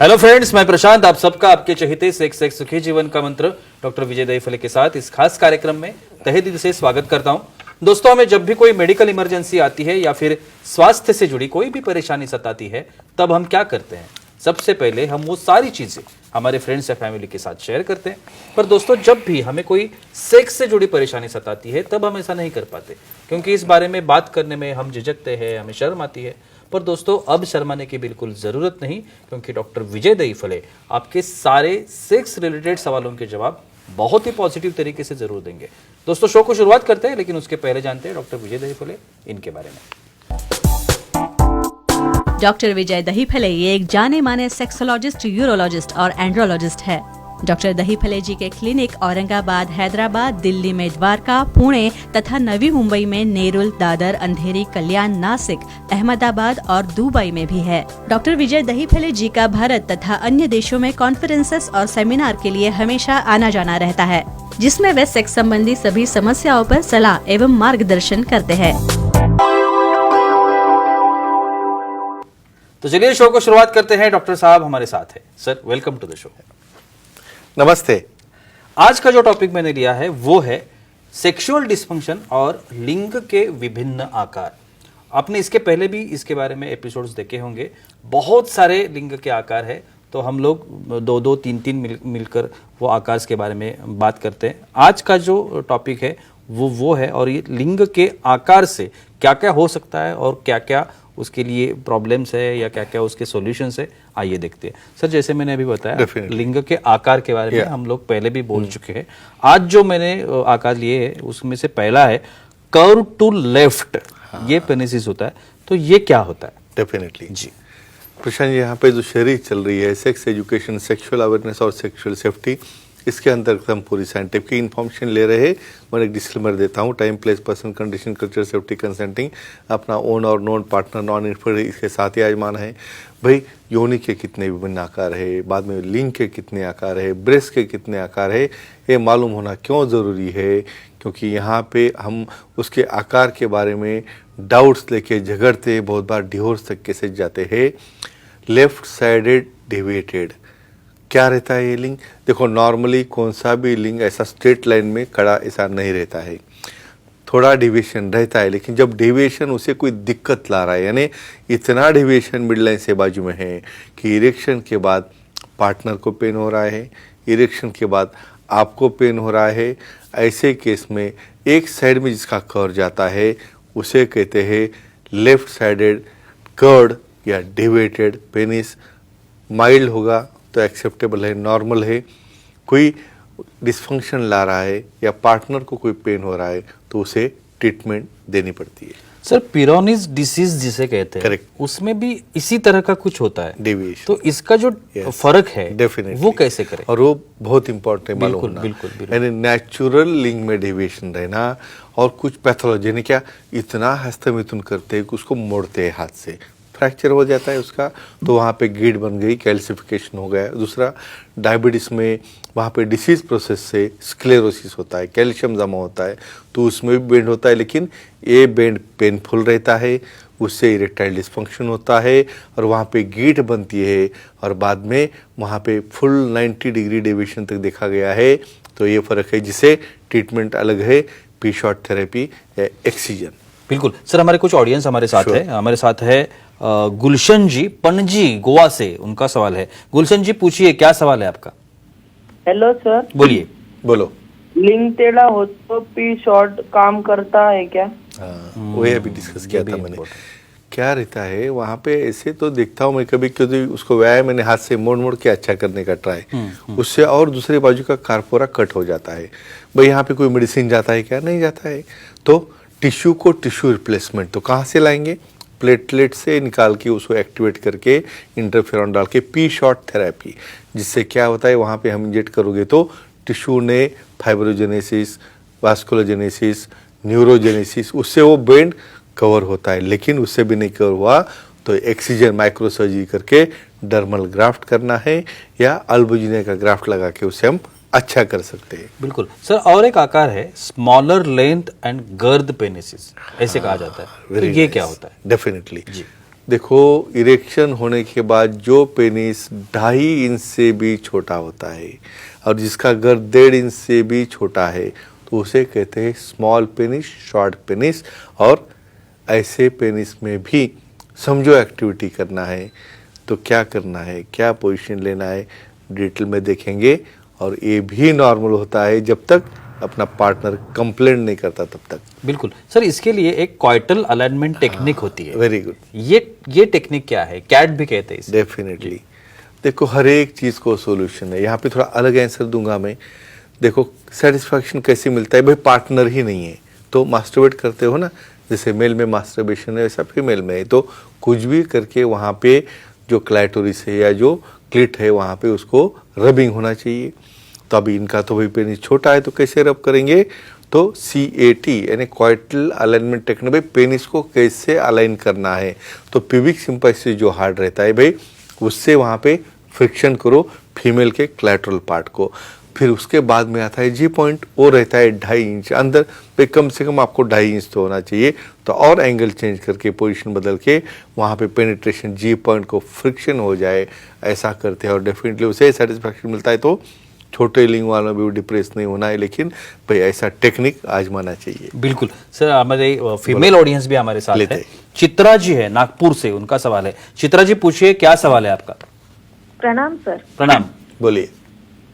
Hello friends, मैं प्रशांत आप सबका आपके चहेते सेक्स सेक्स सुखी जीवन का मंत्र डॉक्टर विजय दहीफले के साथ इस खास कार्यक्रम में तहे दिल से स्वागत करता हूं। दोस्तों, हमें जब भी कोई मेडिकल इमरजेंसी आती है या फिर स्वास्थ्य से जुड़ी कोई भी परेशानी सताती है, तब हम क्या करते हैं? सबसे पहले हम वो सारी चीजें हमारे फ्रेंड्स या फैमिली के साथ शेयर करते हैं। पर दोस्तों, जब भी हमें कोई सेक्स से जुड़ी परेशानी सताती है, तब हम ऐसा नहीं कर पाते, क्योंकि इस बारे में बात करने में हम झिझकते हैं, हमें शर्म आती है। पर दोस्तों, अब शर्माने की बिल्कुल जरूरत नहीं, क्योंकि डॉक्टर विजय दहीफले आपके सारे सेक्स रिलेटेड सवालों के जवाब बहुत ही पॉजिटिव तरीके से जरूर देंगे। दोस्तों, शो को शुरुआत करते हैं, लेकिन उसके पहले जानते हैं डॉक्टर विजय दहीफले इनके बारे में। डॉक्टर विजय दहीफले ये एक जाने माने सेक्सोलॉजिस्ट, यूरोलॉजिस्ट और एंड्रोलॉजिस्ट है। डॉक्टर दहीफले जी के क्लिनिक औरंगाबाद, हैदराबाद, दिल्ली में द्वारका, पुणे तथा नवी मुंबई में नेरुल, दादर, अंधेरी, कल्याण, नासिक, अहमदाबाद और दुबई में भी है। डॉक्टर विजय दहीफले जी का भारत तथा अन्य देशों में कॉन्फ्रेंसेस और सेमिनार के लिए हमेशा आना जाना रहता है, जिसमें वे सेक्स संबंधी सभी समस्याओं पर सलाह एवं मार्गदर्शन करते हैं। तो चलिए शो को शुरुआत करते हैं। डॉक्टर साहब हमारे साथ है। Sir, welcome to the show. नमस्ते। आज का जो टॉपिक मैंने लिया है वो है सेक्सुअल डिस्फंक्शन और लिंग के विभिन्न आकार। आपने इसके पहले भी इसके बारे में एपिसोड्स देखे होंगे। बहुत सारे लिंग के आकार है, तो हम लोग दो दो तीन तीन मिलकर वो आकार के बारे में बात करते हैं। आज का जो टॉपिक है वो है, और ये लिंग के आकार से क्या क्या हो सकता है और क्या क्या उसके लिए प्रॉब्लम्स है या क्या क्या उसके सॉल्यूशंस है, आइए देखते हैं। सर, जैसे मैंने अभी बताया, लिंग के आकार के बारे में हम लोग पहले भी बोल चुके हैं। आज जो मैंने आकार लिए हैं उसमें से पहला है कर्व टू लेफ्ट। ये पेनिसिस होता है, तो ये क्या होता है? डेफिनेटली जी प्रशांत, यहाँ पे जो सीरीज चल रही है सेक्स एजुकेशन, सेक्सुअल अवेयरनेस और सेक्सुअल सेफ्टी, इसके अंतर्गत हम पूरी साइंटिफिक इन्फॉर्मेशन ले रहे हैं। मैं एक डिस्क्लेमर देता हूँ, time, place, person, condition, culture, safety, consenting, अपना ओन और नॉन पार्टनर, नॉन इन्फर इसके साथ ही आजमाना है। भाई, योनि के कितने विभिन्न आकार है, बाद में लिंग के कितने आकार है, ब्रेस्ट के कितने आकार है, ये मालूम होना क्यों ज़रूरी है? क्योंकि यहाँ पे हम उसके आकार के बारे में डाउट्स लेके झगड़ते, बहुत बार डिवोर्स तक केसेस जाते हैं। लेफ्ट साइडेड डेविएटेड क्या रहता है ये लिंग? देखो, नॉर्मली कौन सा भी लिंग ऐसा स्ट्रेट लाइन में खड़ा ऐसा नहीं रहता है, थोड़ा डेविएशन रहता है। लेकिन जब डेविएशन उसे कोई दिक्कत ला रहा है, यानी इतना डेविएशन मिड लाइन से बाजू में है कि इरेक्शन के बाद पार्टनर को पेन हो रहा है, इरेक्शन के बाद आपको पेन हो रहा है, ऐसे केस में एक साइड में जिसका कर्व जाता है उसे कहते हैं लेफ्ट साइडेड कर्व्ड या डेविएटेड पेनिस। माइल्ड होगा तो एक्सेप्टेबल है, नॉर्मल है। कोई डिस्फंक्शन ला रहा है या पार्टनर को कोई पेन हो रहा है तो उसे ट्रीटमेंट देनी पड़ती है। सर, पिरोनिस डिसीज जिसे कहते हैं, करेक्ट, उसमें भी इसी तरह का कुछ होता है, डेविएशन। तो इसका जो फर्क है डेफिनेटली वो कैसे करें? और वो बहुत इंपॉर्टेंट है मालूम होना। बिल्कुल। यानी नेचुरल लिंग में डेविएशन रहना और कुछ पैथोलॉजी ने क्या इतना हस्तमिथुन करते हैं कि उसको मोड़ते हैं, हाथ से फ्रैक्चर हो जाता है उसका, तो वहाँ पे गीड बन गई, कैल्सिफिकेशन हो गया। दूसरा, डायबिटीज़ में वहाँ पे डिसीज प्रोसेस से स्क्लेरोसिस होता है, कैल्शियम जमा होता है, तो उसमें भी बेंड होता है। लेकिन ये बेंड पेनफुल रहता है, उससे इरेक्टाइल डिस्फंक्शन होता है और वहाँ पे गीट बनती है, और बाद में वहाँ पे फुल 90 डिग्री डेविएशन तक देखा गया है। तो ये फ़र्क है, जिसे ट्रीटमेंट अलग है, पी शॉर्ट थेरेपी, एक्सीजन। बिल्कुल। सर, हमारे कुछ ऑडियंस हमारे साथ है। हमारे साथ है गुलशन जी, पणजी, गोवा से। उनका सवाल है। गुलशन जी, पूछिए, क्या सवाल है आपका? Hello sir. बोलिए। बोलो। लिंग टेढ़ा हो तो पी शॉर्ट काम करता है क्या? वही अभी डिस्कस किया था मैंने। क्या रहता है वहाँ पे, ऐसे तो देखता हूँ मैं कभी कभी उसको व्यायाम मैंने हाथ से मोड़ मोड़ के अच्छा करने का ट्राई, उससे और दूसरे बाजू का कारपोरा कट हो जाता है। भाई, यहाँ पे कोई मेडिसिन जाता है क्या? नहीं जाता है। तो टिश्यू को टिश्यू रिप्लेसमेंट तो कहाँ से लाएंगे? प्लेटलेट से निकाल के उसको एक्टिवेट करके इंटरफेरॉन डाल के पी शॉर्ट थेरेपी, जिससे क्या होता है वहाँ पे हम इंजेक्ट करोगे तो टिश्यू ने फाइब्रोजेनेसिस, वास्कुलोजेनेसिस, न्यूरोजेनेसिस, उससे वो बेंड कवर होता है। लेकिन उससे भी नहीं कवर हुआ तो एक्सीजन माइक्रो सर्जरी करके डर्मल ग्राफ्ट करना है या अल्बुजिनिया का ग्राफ्ट लगा के उसे हम अच्छा कर सकते हैं। बिल्कुल सर। और एक आकार है स्मॉलर लेंथ एंड गर्द पेनिसिस, ऐसे कहा जाता है, तो ये क्या होता है? डेफिनेटली देखो, इरेक्शन होने के बाद जो पेनिस 2.5 इंच से भी छोटा होता है और जिसका गर्द 1.5 इंच से भी छोटा है तो उसे कहते हैं स्मॉल पेनिस, शॉर्ट पेनिस। और ऐसे पेनिस में भी समझो एक्टिविटी करना है तो क्या करना है, क्या पोजीशन लेना है, डिटेल में देखेंगे। और ये भी नॉर्मल होता है जब तक अपना पार्टनर कंप्लेंट नहीं करता तब तक। बिल्कुल सर, इसके लिए एक कॉइटल अलाइनमेंट टेक्निक होती है। Very good. ये टेक्निक क्या है? कैट भी कहते हैं इसे। डेफिनेटली। देखो, हर एक चीज़ को सॉल्यूशन है। यहाँ पे थोड़ा अलग आंसर दूंगा मैं। देखो, सेटिस्फैक्शन कैसे मिलता है भाई? पार्टनर ही नहीं है तो मास्टरबेट करते हो ना, जैसे मेल में मास्टरबेशन है वैसा फीमेल में है। तो कुछ भी करके वहाँ पे जो क्लाइटोरिस है या जो क्लिट है वहाँ पे उसको रबिंग होना चाहिए। तो अभी इनका तो भाई पेनिस छोटा है तो कैसे रब करेंगे? तो CAT यानी कॉइटल अलाइनमेंट टेक्निक, भाई पेनिस को कैसे अलाइन करना है। तो प्यूबिक सिंपैथी जो हार्ड रहता है भाई उससे वहाँ पे फ्रिक्शन करो फीमेल के क्लैटरल पार्ट को। फिर उसके बाद में आता है G पॉइंट, वो रहता है 2.5 इंच अंदर पे, कम से कम आपको 2.5 इंच तो होना चाहिए। तो और एंगल चेंज करके पोजीशन बदल के वहाँ पे पेनिट्रेशन G पॉइंट को फ्रिक्शन हो जाए, ऐसा करते हैं और डेफिनेटली उसे सेटिस्फैक्शन मिलता है। तो छोटे लिंग वालों में भी डिप्रेस नहीं होना है, लेकिन भाई ऐसा टेक्निक आजमाना चाहिए। बिल्कुल सर, हमारे फीमेल ऑडियंस भी हमारे साथ है। चित्रा जी है नागपुर से, उनका सवाल है। चित्रा जी पूछिए, क्या सवाल है आपका? प्रणाम सर। प्रणाम। बोलिए।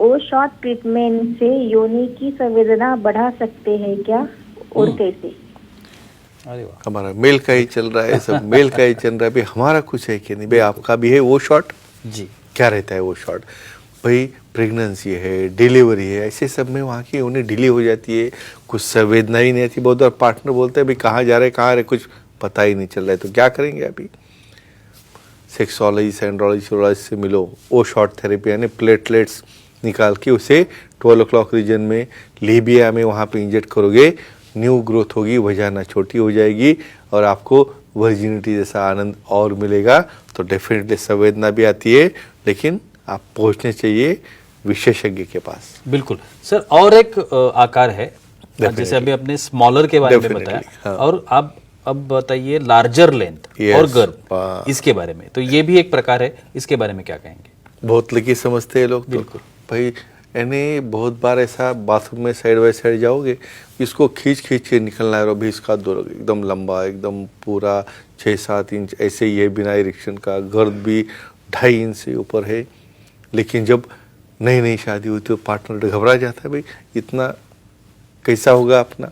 ओ शॉर्ट ट्रीटमेंट से योनि की संवेदना बढ़ा सकते हैं क्या और कैसे? अरे वाह, हमारा मेल का ही चल रहा है, सब मेल का ही चल रहा है भाई। हमारा कुछ है कि नहीं भाई? आपका भी है वो शॉर्ट? जी। क्या रहता है वो शॉर्ट? भाई प्रेगनेंसी है, डिलीवरी है, ऐसे सब में वहाँ की उन्हें डिले हो जाती है, कुछ संवेदना ही नहीं आती। बहुत बार पार्टनर बोलते हैं भाई कहाँ जा रहे, कहाँ रहे, कुछ पता ही नहीं चल रहा है। तो क्या करेंगे? अभी सेक्सोलॉजी, एंड्रोलॉजी से मिलो। वो शॉर्ट थेरेपी यानी प्लेटलेट्स निकाल के उसे 12 o'clock रीजन में लेबिया में वहाँ पे इंजेक्ट करोगे, न्यू ग्रोथ होगी, वजाना छोटी हो जाएगी और आपको वर्जिनिटी जैसा आनंद और मिलेगा। तो डेफिनेटली संवेदना भी आती है, लेकिन आप पहुँचने चाहिए विशेषज्ञ के पास। बिल्कुल सर, और एक आकार है जैसे अभी अपने स्मॉलर के बारे में बताया, हाँ। और अब बताइए लार्जर लेंथ और गर्भ, इसके बारे में। तो ये भी एक प्रकार है, इसके बारे में क्या कहेंगे? बहुत लगी समझते हैं लोग। बिल्कुल भाई, यानी बहुत बार ऐसा बाथरूम में साइड बाय साइड जाओगे, इसको खींच खींच के निकलना है और अभी इसका दौर एकदम लंबा, एकदम पूरा 6-7 इंच ऐसे ही है बिना इरेक्शन का। गर्द भी 2.5 इंच से ऊपर है। लेकिन जब नई नई शादी हुई तो पार्टनर घबरा जाता है, भाई इतना कैसा होगा अपना।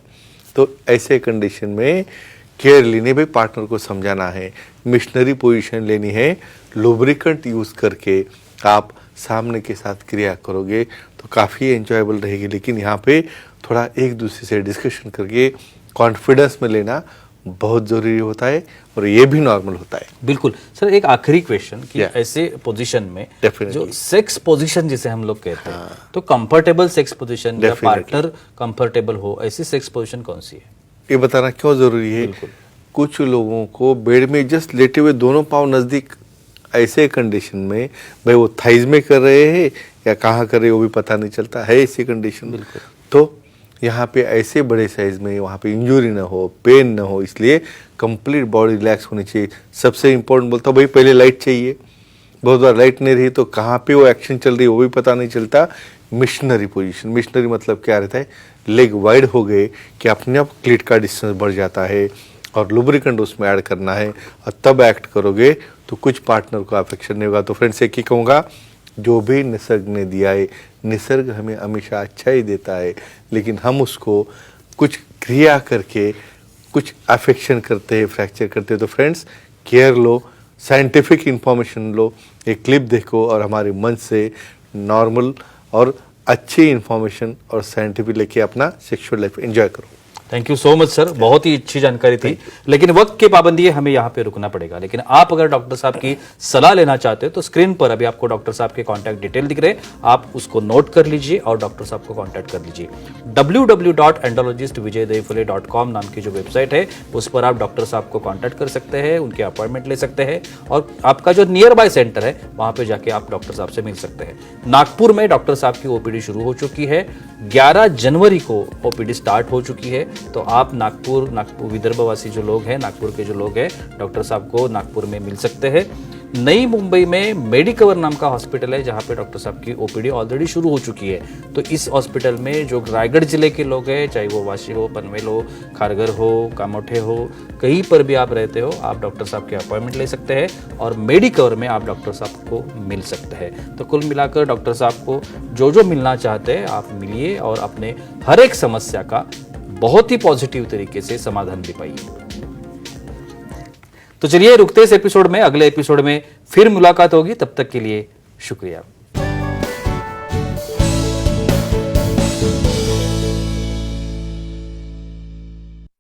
तो ऐसे कंडीशन में केयर लेने, भाई पार्टनर को समझाना है, मिशनरी पोजीशन लेनी है, लुब्रिकेंट यूज़ करके आप सामने के साथ क्रिया करोगे तो काफ़ी एंजॉयबल रहेगी। लेकिन यहाँ पे थोड़ा एक दूसरे से डिस्कशन करके कॉन्फिडेंस में लेना बहुत ज़रूरी होता है और ये भी नॉर्मल होता है। बिल्कुल सर, एक आखिरी क्वेश्चन कि ऐसे पोजीशन में जो सेक्स पोजीशन जिसे हम लोग कहते हैं, तो कंफर्टेबल सेक्स पोजीशन या पार्टनर कंफर्टेबल हो, ऐसी सेक्स पोजीशन कौन सी है? ये बताना क्यों ज़रूरी है? कुछ लोगों को बेड में जस्ट लेटे हुए दोनों पाँव नज़दीक, ऐसे कंडीशन में भाई वो थाइज में कर रहे हैं या कहाँ कर रहे हैं वो भी पता नहीं चलता है ऐसी कंडीशन। तो यहाँ पे ऐसे बड़े साइज में वहाँ पे इंजरी ना हो, पेन ना हो, इसलिए कंप्लीट बॉडी रिलैक्स होनी चाहिए। सबसे इम्पोर्टेंट बोलता हूँ भाई, पहले लाइट चाहिए। बहुत बार लाइट नहीं रही तो कहाँ पे वो एक्शन चल रही है वो भी पता नहीं चलता। मिशनरी पोजीशन, मिशनरी मतलब क्या रहता है? लेग वाइड हो गए कि अपने आप क्लिट का डिस्टेंस बढ़ जाता है और लुब्रिकेंट उसमें ऐड करना है और तब एक्ट करोगे तो कुछ पार्टनर को अफेक्शन नहीं होगा। तो फ्रेंड्स एक ही कहूँगा, जो भी निसर्ग ने दिया है, निसर्ग हमें हमेशा अच्छा ही देता है, लेकिन हम उसको कुछ क्रिया करके कुछ अफेक्शन करते हैं, फ्रैक्चर करते हैं। तो फ्रेंड्स केयर लो, साइंटिफिक इंफॉर्मेशन लो, एक क्लिप देखो और हमारे मन से नॉर्मल और अच्छी इंफॉर्मेशन और साइंटिफिक लेके अपना सेक्सुअल लाइफ एंजॉय करो। Thank you so much sir, बहुत ही अच्छी जानकारी थी। लेकिन वक्त की पाबंदी है, हमें यहाँ पे रुकना पड़ेगा। लेकिन आप अगर डॉक्टर साहब की सलाह लेना चाहते हो तो स्क्रीन पर अभी आपको डॉक्टर साहब के कॉन्टैक्ट डिटेल दिख रहे हैं, आप उसको नोट कर लीजिए और डॉक्टर साहब को कॉन्टैक्ट कर लीजिए। www.andrologistvijaydayphule.com नाम की जो वेबसाइट है उस पर आप डॉक्टर साहब को कॉन्टैक्ट कर सकते हैं, उनके अपॉइंटमेंट ले सकते हैं और आपका जो नियर बाय सेंटर है वहां पे जाके आप डॉक्टर साहब से मिल सकते हैं। नागपुर में डॉक्टर साहब की ओपीडी शुरू हो चुकी है, 11 जनवरी को ओपीडी स्टार्ट हो चुकी है तो आप नागपुर विदर्भवासी जो लोग हैं, नागपुर के जो लोग हैं, डॉक्टर साहब को नागपुर में मिल सकते हैं। नई मुंबई में मेडिकवर नाम का हॉस्पिटल है जहां पे डॉक्टर साहब की ओपीडी ऑलरेडी शुरू हो चुकी है। तो इस हॉस्पिटल में जो रायगढ़ जिले के लोग हैं, चाहे वो वाशी हो, पनवेल हो, खारघर हो, कामोठे हो, कहीं पर भी आप रहते हो, आप डॉक्टर साहब के अपॉइंटमेंट ले सकते हैं और मेडिकवर में आप डॉक्टर साहब को मिल सकते हैं। तो कुल मिलाकर डॉक्टर साहब को जो मिलना चाहते हैं आप मिलिए और अपने हर एक समस्या का बहुत ही पॉजिटिव तरीके से समाधान भी पाइए। तो चलिए रुकते इस एपिसोड में, अगले एपिसोड में फिर मुलाकात होगी। तब तक के लिए शुक्रिया।